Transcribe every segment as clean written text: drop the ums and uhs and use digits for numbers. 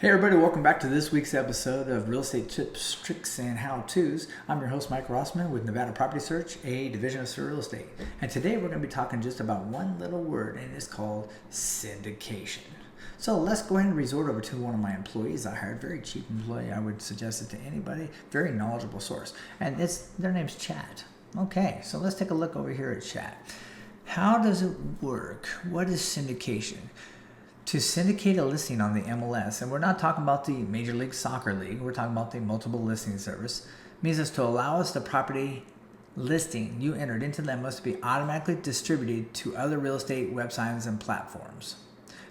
Hey everybody, welcome back to this week's episode of Real Estate Tips, Tricks, and How-Tos. I'm your host, Mike Rossman with Nevada Property Search, a division of Sur Real Estate. And today we're going to be talking just about one little word, and it's called syndication. So let's go ahead and resort over to one of my employees I hired. Very cheap employee. I would suggest it to anybody. Very knowledgeable source. And their name's Chad. Okay, so let's take a look over here at Chad. How does it work? What is syndication? To syndicate a listing on the MLS, and we're not talking about the Major League Soccer League, we're talking about the multiple listing service, means is to allow us the property listing you entered into the MLS to be automatically distributed to other real estate websites and platforms.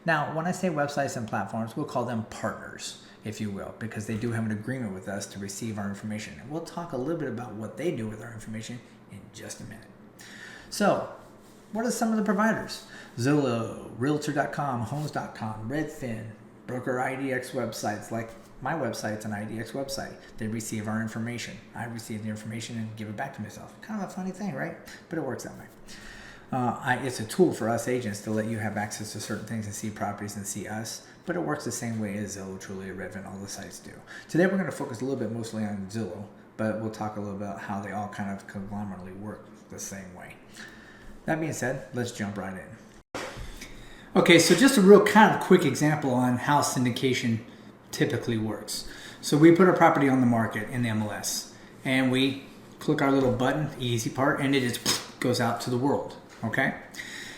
Now, when I say websites and platforms, we'll call them partners, if you will, because they do have an agreement with us to receive our information. And we'll talk a little bit about what they do with our information in just a minute. So, what are some of the providers? Zillow, Realtor.com, Homes.com, Redfin, Broker IDX websites like my website's an IDX website. They receive our information. I receive the information and give it back to myself. Kind of a funny thing, right? But it works that way. It's a tool for us agents to let you have access to certain things and see properties and see us. But it works the same way as Zillow, Trulia, Redfin, all the sites do. Today we're going to focus a little bit mostly on Zillow, but we'll talk a little about how they all kind of conglomerately work the same way. That being said, let's jump right in. Okay, so just a real kind of quick example on how syndication typically works. So we put our property on the market in the MLS, and we click our little button, the easy part, and it just goes out to the world, okay?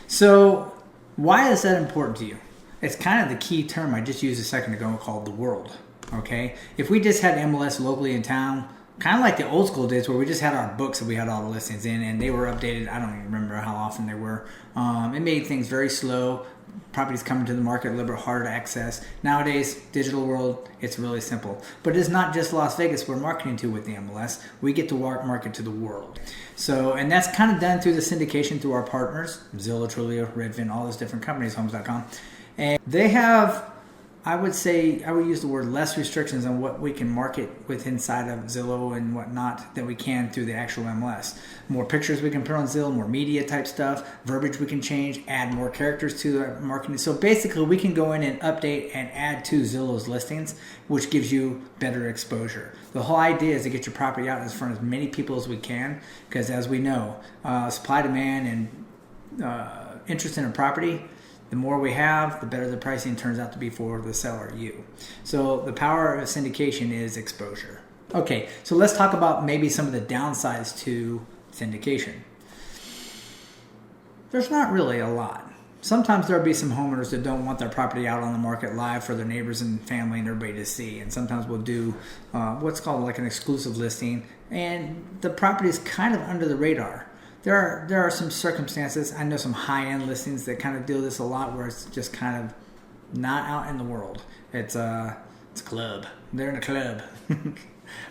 So why is that important to you? It's kind of the key term I just used a second ago called the world, okay? If we just had MLS locally in town, kind of like the old school days where we just had our books that we had all the listings in and they were updated. I don't even remember how often they were. It made things very slow. Properties coming to the market a little bit harder to access. Nowadays, digital world, it's really simple. But it's not just Las Vegas we're marketing to with the MLS. We get to market to the world. So, and that's kind of done through the syndication through our partners, Zillow, Trulia, Redfin, all those different companies, Homes.com. And they have, I would use the word less restrictions on what we can market with inside of Zillow and whatnot than we can through the actual MLS. More pictures we can put on Zillow, more media type stuff, verbiage we can change, add more characters to the marketing. So basically we can go in and update and add to Zillow's listings, which gives you better exposure. The whole idea is to get your property out in front of as many people as we can, because as we know, supply, demand, and interest in a property, the more we have, the better the pricing turns out to be for the seller, you. So the power of syndication is exposure. Okay, so let's talk about maybe some of the downsides to syndication. There's not really a lot. Sometimes there'll be some homeowners that don't want their property out on the market live for their neighbors and family and everybody to see. And sometimes we'll do what's called like an exclusive listing. And the property is kind of under the radar. There are some circumstances, I know some high-end listings that kind of do this a lot where it's just kind of not out in the world. It's a club. They're in a club,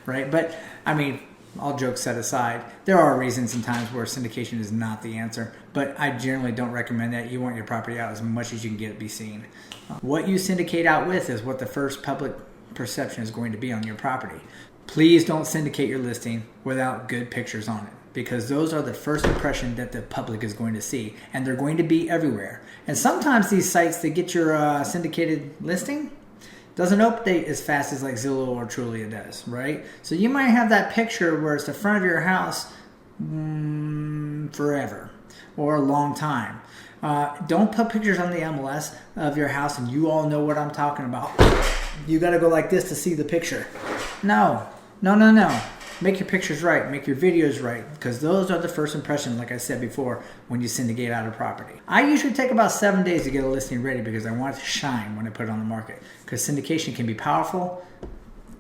right? But, I mean, all jokes set aside, there are reasons and times where syndication is not the answer, but I generally don't recommend that. You want your property out as much as you can get it be seen. What you syndicate out with is what the first public perception is going to be on your property. Please don't syndicate your listing without good pictures on it, because those are the first impression that the public is going to see, and they're going to be everywhere. And sometimes these sites that get your syndicated listing doesn't update as fast as like Zillow or Trulia does, right? So you might have that picture where it's the front of your house forever or a long time. Don't put pictures on the MLS of your house, and you all know what I'm talking about. You got to go like this to see the picture. No. Make your pictures right. Make your videos right, because those are the first impression, like I said before, when you syndicate out a property. I usually take about 7 days to get a listing ready because I want it to shine when I put it on the market, because syndication can be powerful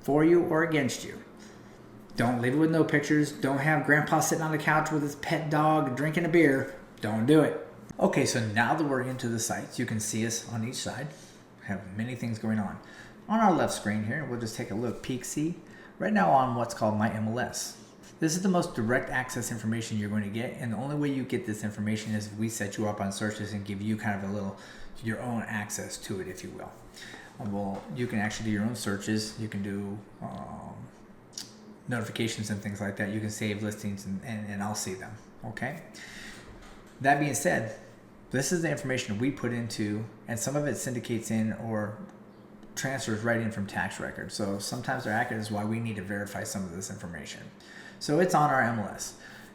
for you or against you. Don't leave it with no pictures. Don't have grandpa sitting on the couch with his pet dog drinking a beer. Don't do it. Okay, so now that we're into the sites, you can see us on each side. We have many things going on. On our left screen here, we'll just take a look, peek-see. Right now on what's called My MLS. This is the most direct access information you're going to get, and the only way you get this information is if we set you up on searches and give you kind of a little, your own access to it, if you will. Well, you can actually do your own searches. You can do notifications and things like that. You can save listings and I'll see them, okay? That being said, this is the information we put into, and some of it syndicates in or transfers right in from tax records. So sometimes they're accurate, is why we need to verify some of this information. So it's on our MLS.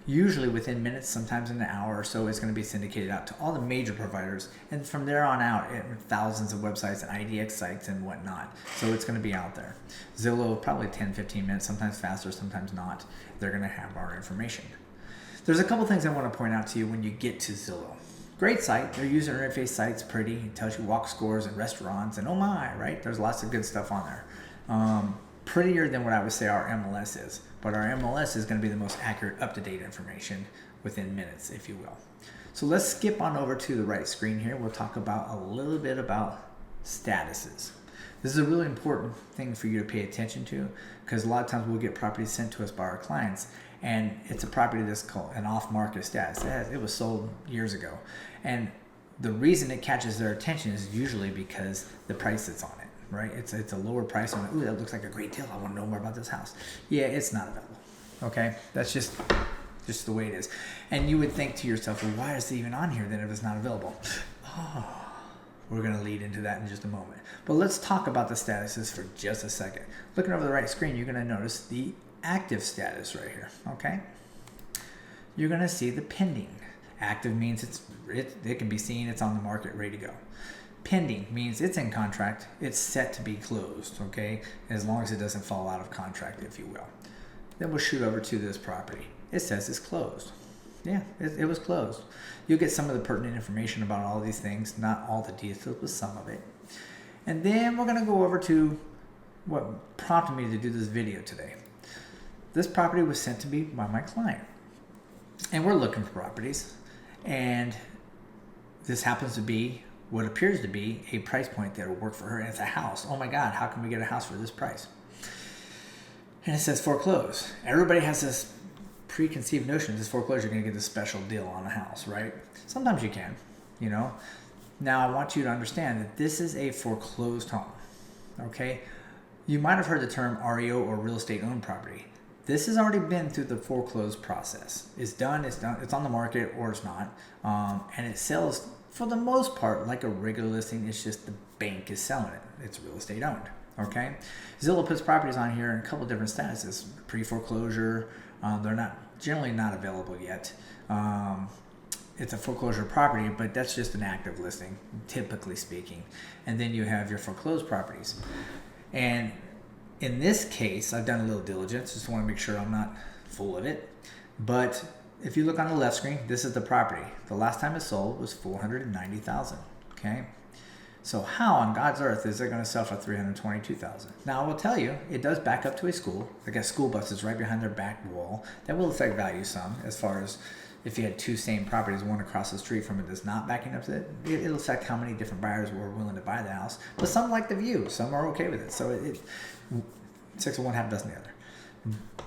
Usually within minutes, sometimes in an hour or so, it's going to be syndicated out to all the major providers. And from there on out, thousands of websites and IDX sites and whatnot. So it's going to be out there. Zillow, probably 10, 15 minutes, sometimes faster, sometimes not. They're going to have our information. There's a couple things I want to point out to you when you get to Zillow. Great site. Their user interface site's pretty. It tells you walk scores and restaurants and oh my, right? There's lots of good stuff on there. Prettier than what I would say our MLS is. But our MLS is going to be the most accurate, up-to-date information within minutes, if you will. So let's skip on over to the right screen here. We'll talk about a little bit about statuses. This is a really important thing for you to pay attention to, because a lot of times we'll get properties sent to us by our clients, and it's a property that's called an off-market status. It was sold years ago. And the reason it catches their attention is usually because the price that's on it. Right? It's a lower price on it. Ooh, that looks like a great deal. I want to know more about this house. Yeah, it's not available. Okay? That's just the way it is. And you would think to yourself, well, why is it even on here then if it's not available? Oh, we're going to lead into that in just a moment. But let's talk about the statuses for just a second. Looking over the right screen, you're going to notice the active status right here. Okay? You're going to see the pending. Active means it can be seen, it's on the market, ready to go. Pending means it's in contract, it's set to be closed, okay? As long as it doesn't fall out of contract, if you will. Then we'll shoot over to this property. It says it's closed. Yeah, it was closed. You'll get some of the pertinent information about all these things, not all the details, but some of it. And then we're gonna go over to what prompted me to do this video today. This property was sent to me by my client. And we're looking for properties. And this happens to be what appears to be a price point that will work for her, and it's a house. Oh my God, how can we get a house for this price? And it says foreclose. Everybody has this preconceived notion, this foreclosure, you're going to get this special deal on a house, right? Sometimes you can, you know. Now I want you to understand that this is a foreclosed home, okay? You might have heard the term REO, or real estate owned property. This has already been through the foreclosed process. It's done, it's on the market, or it's not. And it sells, for the most part, like a regular listing. It's just the bank is selling it. It's real estate owned, okay? Zillow puts properties on here in a couple different statuses. Pre-foreclosure, they're generally not available yet. It's a foreclosure property, but that's just an active listing, typically speaking. And then you have your foreclosed properties. And in this case, I've done a little diligence. Just want to make sure I'm not full of it. But if you look on the left screen, this is the property. The last time it sold was $490,000. Okay, so how on God's earth is it going to sell for $322,000? Now I will tell you, it does back up to a school. They got school buses right behind their back wall. That will affect value some, as far as if you had two same properties, one across the street from it that's not backing up to it. It'll affect how many different buyers were willing to buy the house. But some like the view, some are okay with it. So 6 of one, half dozen the other.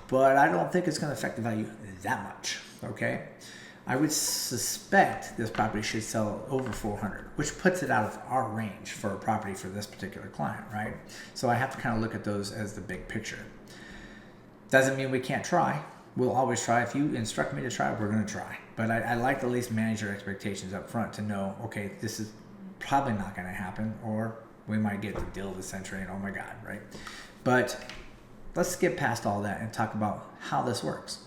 But I don't think it's going to affect the value that much. Okay, I would suspect this property should sell over $400,000, which puts it out of our range for a property for this particular client, right? So I have to kind of look at those as the big picture. Doesn't mean we can't try. We'll always try. If you instruct me to try, we're going to try. But I like to at least manage your expectations up front to know, okay, this is probably not going to happen, or we might get the deal of the century and oh my God, right? But let's skip past all that and talk about how this works.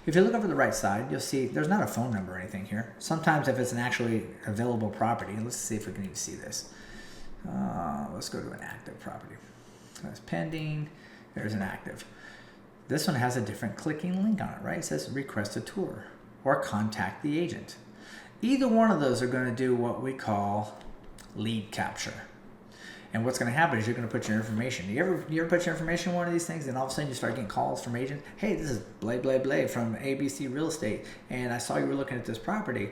If you look over the right side, you'll see there's not a phone number or anything here. Sometimes if it's an actually available property, let's see if we can even see this. Let's go to an active property. That's pending. There's an active. This one has a different clicking link on it, right? It says request a tour or contact the agent. Either one of those are going to do what we call lead capture. And what's going to happen is you're going to put your information. You ever put your information in one of these things, and all of a sudden you start getting calls from agents? Hey, this is blah, blah, blah from ABC Real Estate, and I saw you were looking at this property,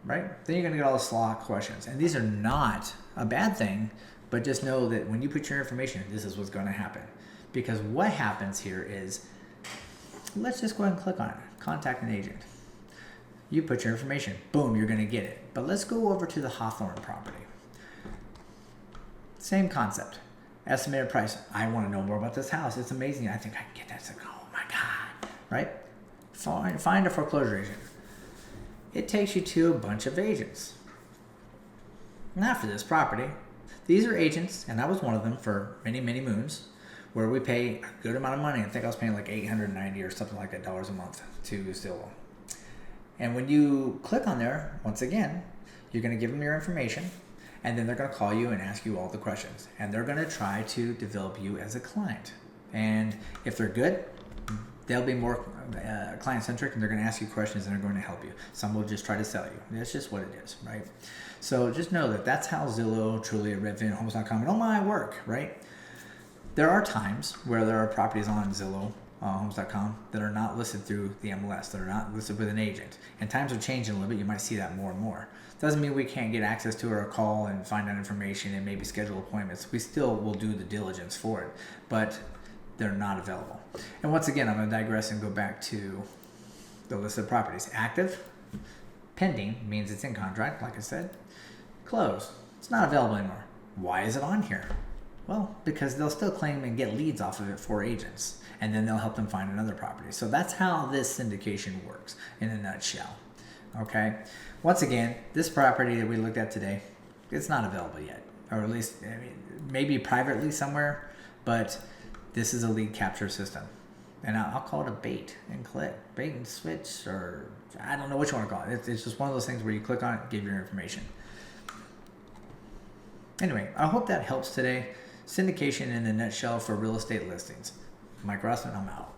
right? Then you're going to get all the slot questions. And these are not a bad thing, but just know that when you put your information, this is what's going to happen. Because what happens here is, let's just go ahead and click on it. Contact an agent. You put your information. Boom, you're going to get it. But let's go over to the Hawthorne property. Same concept. Estimated price. I want to know more about this house. It's amazing. I think I can get that. It's like, oh my God. Right? Find a foreclosure agent. It takes you to a bunch of agents. Not for this property. These are agents, and I was one of them for many, many moons, where we pay a good amount of money. I think I was paying like $890 or something like that dollars a month to Zillow. And when you click on there, once again, you're going to give them your information, and then they're going to call you and ask you all the questions. And they're going to try to develop you as a client. And if they're good, they'll be more client-centric, and they're going to ask you questions, and they're going to help you. Some will just try to sell you. That's just what it is, right? So just know that that's how Zillow, Trulia, Redfin, Homes.com, and all my work, right? There are times where there are properties on Zillow, Homes.com that are not listed through the MLS, that are not listed with an agent. And times are changing a little bit. You might see that more and more. Doesn't mean we can't get access to it or call and find out information and maybe schedule appointments. We still will do the diligence for it, but they're not available. And once again, I'm going to digress and go back to the list of properties. Active, pending means it's in contract, like I said. Closed, it's not available anymore. Why is it on here? Well, because they'll still claim and get leads off of it for agents, and then they'll help them find another property. So that's how this syndication works in a nutshell. Okay. Once again, this property that we looked at today, it's not available yet, or at least maybe privately somewhere, but this is a lead capture system. And I'll call it a bait and switch, or I don't know what you want to call it. It's just one of those things where you click on it, give your information. Anyway, I hope that helps today. Syndication in a nutshell for real estate listings. Mike Rossman, I'm out.